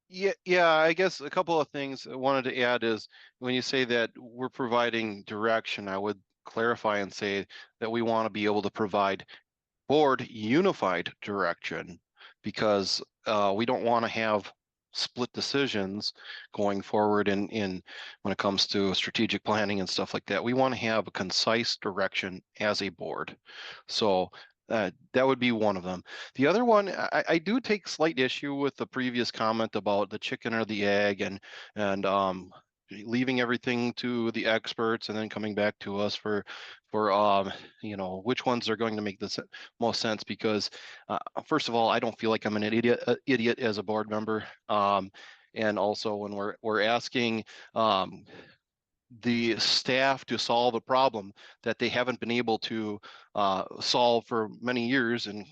Yeah, I guess a couple of things I wanted to add is when you say that we're providing direction, I would clarify and say that we want to be able to provide board unified direction because we don't want to have split decisions going forward in when it comes to strategic planning and stuff like that. We want to have a concise direction as a board. So that would be one of them. The other one, I do take slight issue with the previous comment about the chicken or the egg and leaving everything to the experts and then coming back to us for which ones are going to make the most sense because first of all, I don't feel like I'm an idiot as a board member. And also when we're asking the staff to solve a problem that they haven't been able to solve for many years, and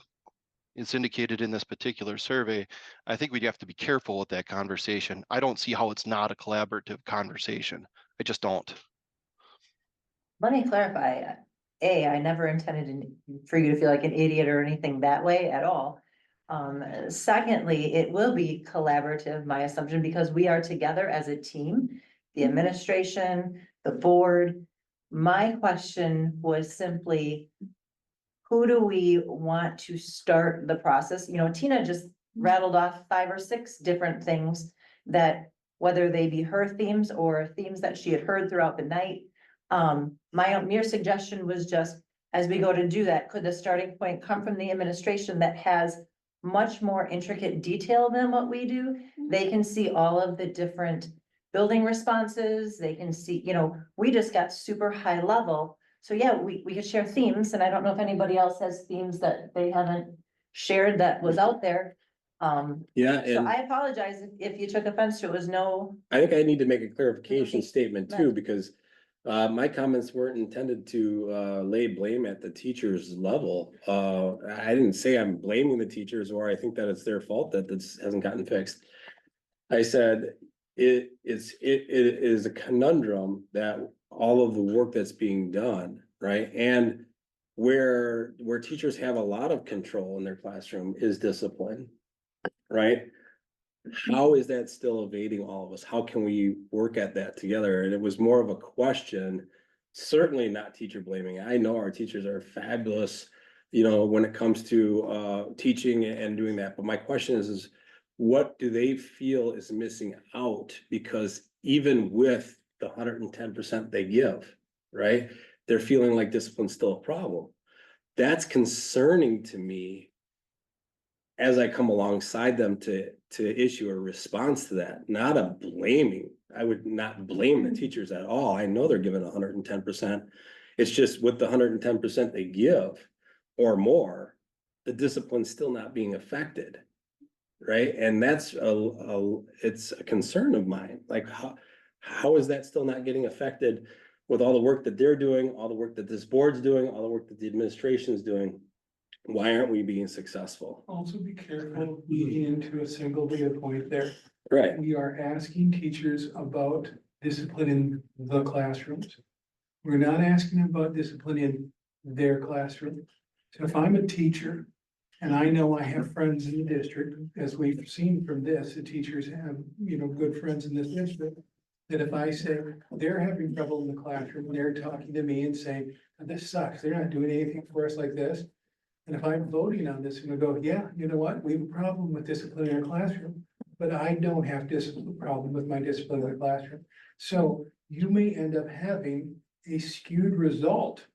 it's indicated in this particular survey, I think we'd have to be careful with that conversation. I don't see how it's not a collaborative conversation. I just don't. Let me clarify. I never intended for you to feel like an idiot or anything that way at all. Secondly, it will be collaborative, my assumption, because we are together as a team, the administration, the board. My question was simply, who do we want to start the process? You know, Tina just rattled off 5 or 6 different things that, whether they be her themes or themes that she had heard throughout the night. My mere suggestion was just, as we go to do that, could the starting point come from the administration that has much more intricate detail than what we do? They can see all of the different building responses. They can see, we just got super high level. So yeah, we could share themes, and I don't know if anybody else has themes that they haven't shared that was out there. Yeah, So and I apologize if you took offense to it. Was no. I think I need to make a clarification Okay. statement too, because my comments weren't intended to lay blame at the teachers level. I didn't say I'm blaming the teachers or I think that it's their fault that this hasn't gotten fixed. I said it is a conundrum that all of the work that's being done, right? And where teachers have a lot of control in their classroom is discipline, right? How is that still evading all of us? How can we work at that together? And it was more of a question, certainly not teacher blaming. I know our teachers are fabulous, when it comes to teaching and doing that. But my question is what do they feel is missing out? Because even with the 110% they give, right, they're feeling like discipline's still a problem. That's concerning to me as I come alongside them to issue a response to that, not a blaming. I would not blame the teachers at all. I know they're given 110%. It's just with the 110% they give or more, the discipline's still not being affected. Right. And that's it's a concern of mine. Like how is that still not getting affected with all the work that they're doing, all the work that this board's doing, all the work that the administration is doing? Why aren't we being successful? Also be careful leading into a single data point there. Right. We are asking teachers about discipline in the classrooms. We're not asking about discipline in their classroom. So if I'm a teacher and I know I have friends in the district, as we've seen from this, the teachers have, good friends in this district, that if I say they're having trouble in the classroom, they're talking to me and saying, this sucks, they're not doing anything for us like this. And if I'm voting on this, I'm gonna go, yeah, you know what, we have a problem with discipline in our classroom, but I don't have problem with my discipline in the classroom. So you may end up having a skewed result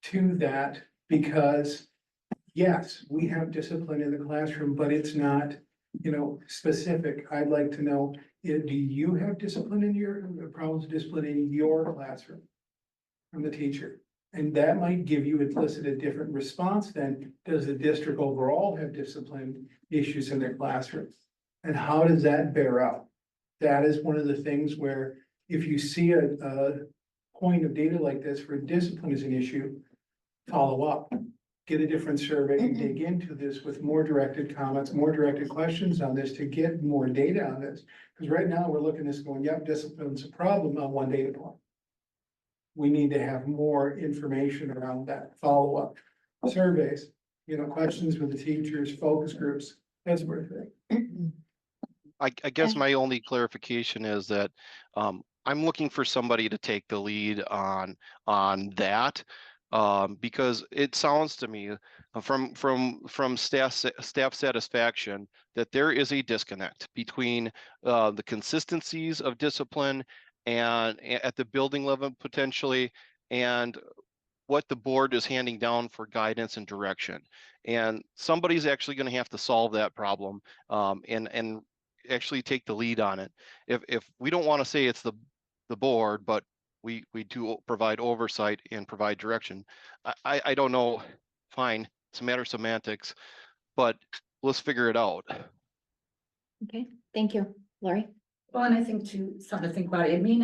to that because yes, we have discipline in the classroom, but it's not, specific. I'd like to know, do you have discipline in your problems of discipline in your classroom from the teacher? And that might give you implicit a different response than does the district overall have discipline issues in their classrooms? And how does that bear out? That is one of the things where if you see a point of data like this where discipline is an issue, follow up, get a different survey and dig into this with more directed comments, more directed questions on this to get more data on this. Because right now we're looking at this going, yep, discipline's a problem on one data point. We need to have more information around that, follow up surveys, questions with the teachers, focus groups, that sort of thing. I guess Okay. my only clarification is that I'm looking for somebody to take the lead on that. Because it sounds to me from staff satisfaction that there is a disconnect between the consistencies of discipline and at the building level potentially, and what the board is handing down for guidance and direction. And somebody's actually going to have to solve that problem, and actually take the lead on it. If we don't want to say it's the board, but we do provide oversight and provide direction. I don't know. Fine, it's a matter of semantics, but let's figure it out. Okay, thank you. Lori? Well, and I think too, something to think about, it may not